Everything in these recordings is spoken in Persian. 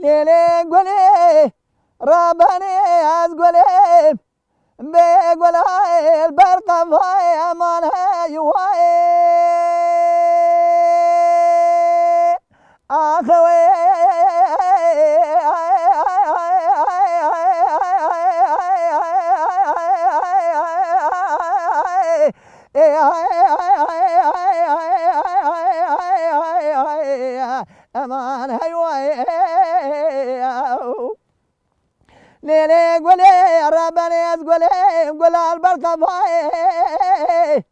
ليلي قولي رباني أزقولي بقولي البرقة فاي أمانها يواي أخوي أمان هيواي ليلي قولي رباني أزقولي قول البركة فاي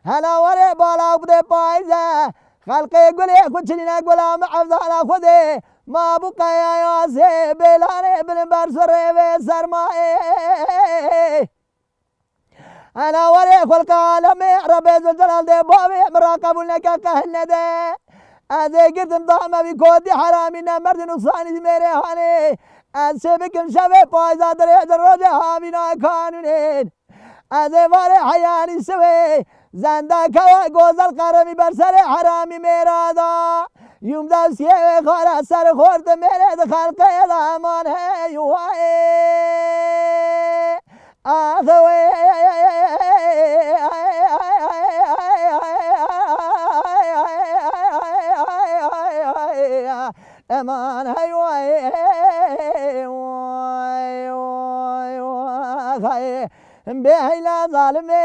هلا وري بالا بدي بايزة خلقي قولي كنتني قولا معفظ على خذي ما بقى يا ياسي بلاني بن برسري بسرمائي أنا وري خلق عالمي ربي ذو الجلال دي بابي مراقب لك كهندي أزي قلت مضامة بكودي حرامينا مرد نصاني ميري هاني أسيبكم شبه بايزا دريج الرجة هامينا كانونين أزي فاري حياني سوي زندا كوا گوز القرمی بر سر حرامی میرادا یوم دستیه خارا سر خورد میره خلق امان ہے یوائے آخوی امان ہے یوائے بهلا ظالمي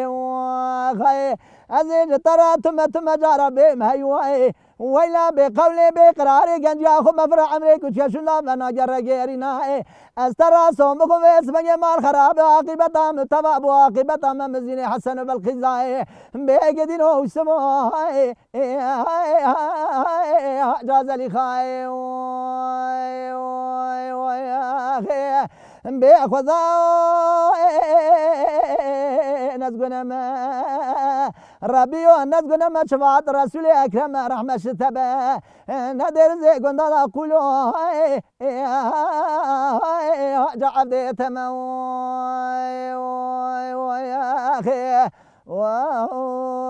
وخي أزيد ترى تم جاربي مهيوي ويلا بقولي بقراري جنجا خو مفرع عمري كششنا لنا جرجيرنا استرى صومكم اسمي مال خراب عاقبة متباب وعاقبة مزين حسن بالخزاي بيجدين وسماي جاز لي خاي ويا بيخذا نزقنا ما ربي ونزقنا ما شفاعة رسول أكرم رحمة شتبه ندر زي قندلا قولوا جعبدي تموي ويا أخي وأخي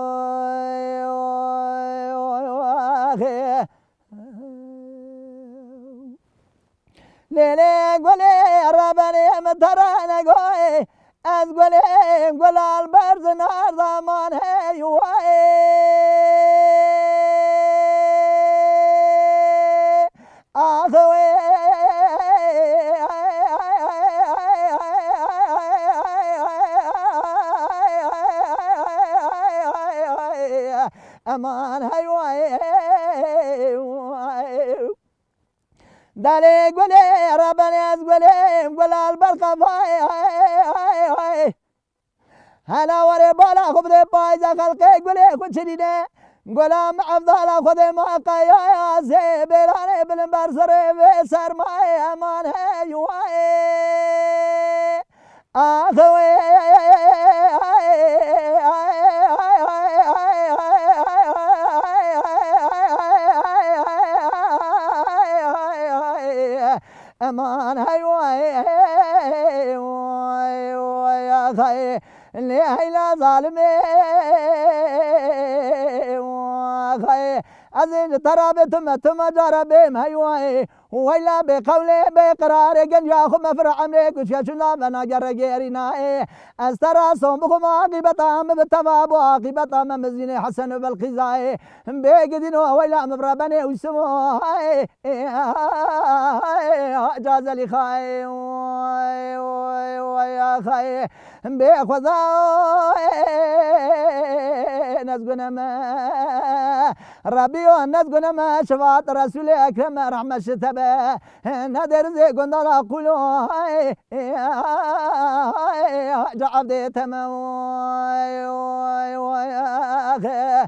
ليلي قولي رباني مترانا قوي أزقولي قول البرز نار ضمان هيواي أخوي أمان هيواي دالي قولي ربنا أزقولي قول البرقة فاي هلا وري بالا خبدي بايزة خلقي قولي كل شديدة قولا معفضة خذي ما قيا زي بلاني بالبرسري بسر ماي أمان هيواي أخوي أمان هيواي يا خي اللي هيلا ظالمي وخي أزيد ترى تم جربي مهيواي ويلا بقولي بقراري جنجا خم مفرع عمري كششنا بنا جرجيرنا استرى صومكم عاقبة بالتفاب وعاقبة مزين حسن بالخزاي بيقدين ويلا مفربني وسمو جاز لي خاي ويا خاي بيخذا نزقنا ما ربي ونزقنا ما شفاعة رسول أكرم رحمة شتبه ندر زي قندلا قولوا جعبدي تموي ويا أخي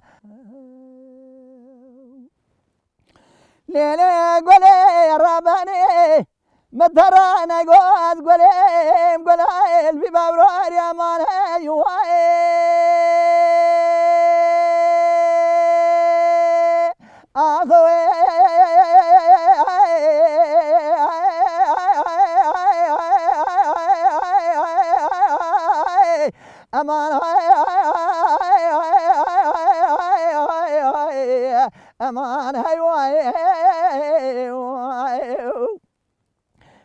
ليلي قولي رباني مترانا قوز قولي البيبا برار يا مان يواي أخوي أمان أمان هيواي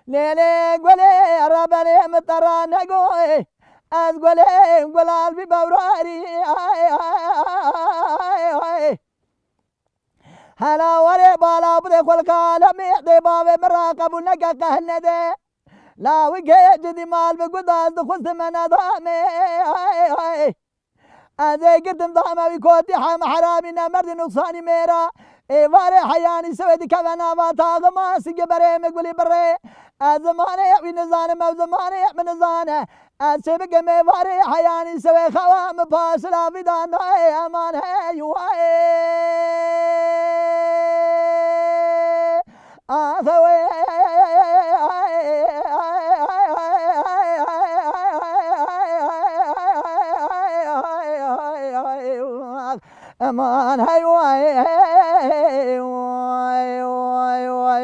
ليلي قولي ربني مطران قوي از قولي قلال ببوراري هلا وري بالا بدي خلق عالمي دي بابي مراقب ونقا قهنده لا وقيت جدي مال بقداس دخلت من ضامي أزي قدم ضامي بكوتي حام حرامنا مرد نقصاني ميرا واري حياني سويت كفنا فاتا غماسي قبري مقبلي بري زماني ونزانه مو زماني من زانه أسبق مي واري حياني سوي خوام باسلا في دانا أمان هاي آثوي أمان هاي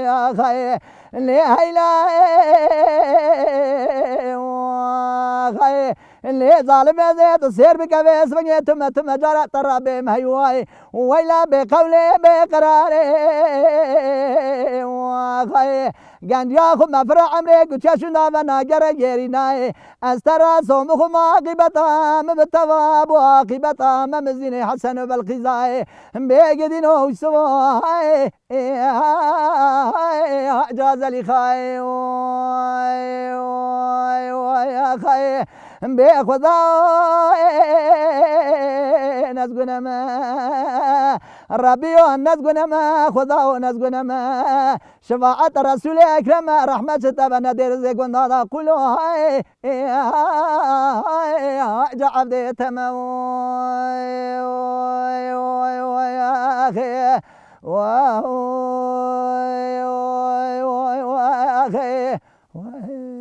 يا خي اللي هيلا خي اللي ظالم زيت السير بكبيس بقيت تم جرى ترى بهم هيواي ويلا بقولي بقراري خي قاند ياخذ مفرع عمرك وتشاشنا بناجر جيريناي استرى صومكم عاقبتها بالثواب وعاقبتها مزين حسن بالقزاي بيقدنوا وسواي جاز لي خاي يا خاي بيخذا نسقنا ما ربي ونسقنا ما خذا ونسقنا ما شفاعة رسول أكرم رحمة تبنا دير زيكون هذا كله جعب دي تمام يا أخي يا أخي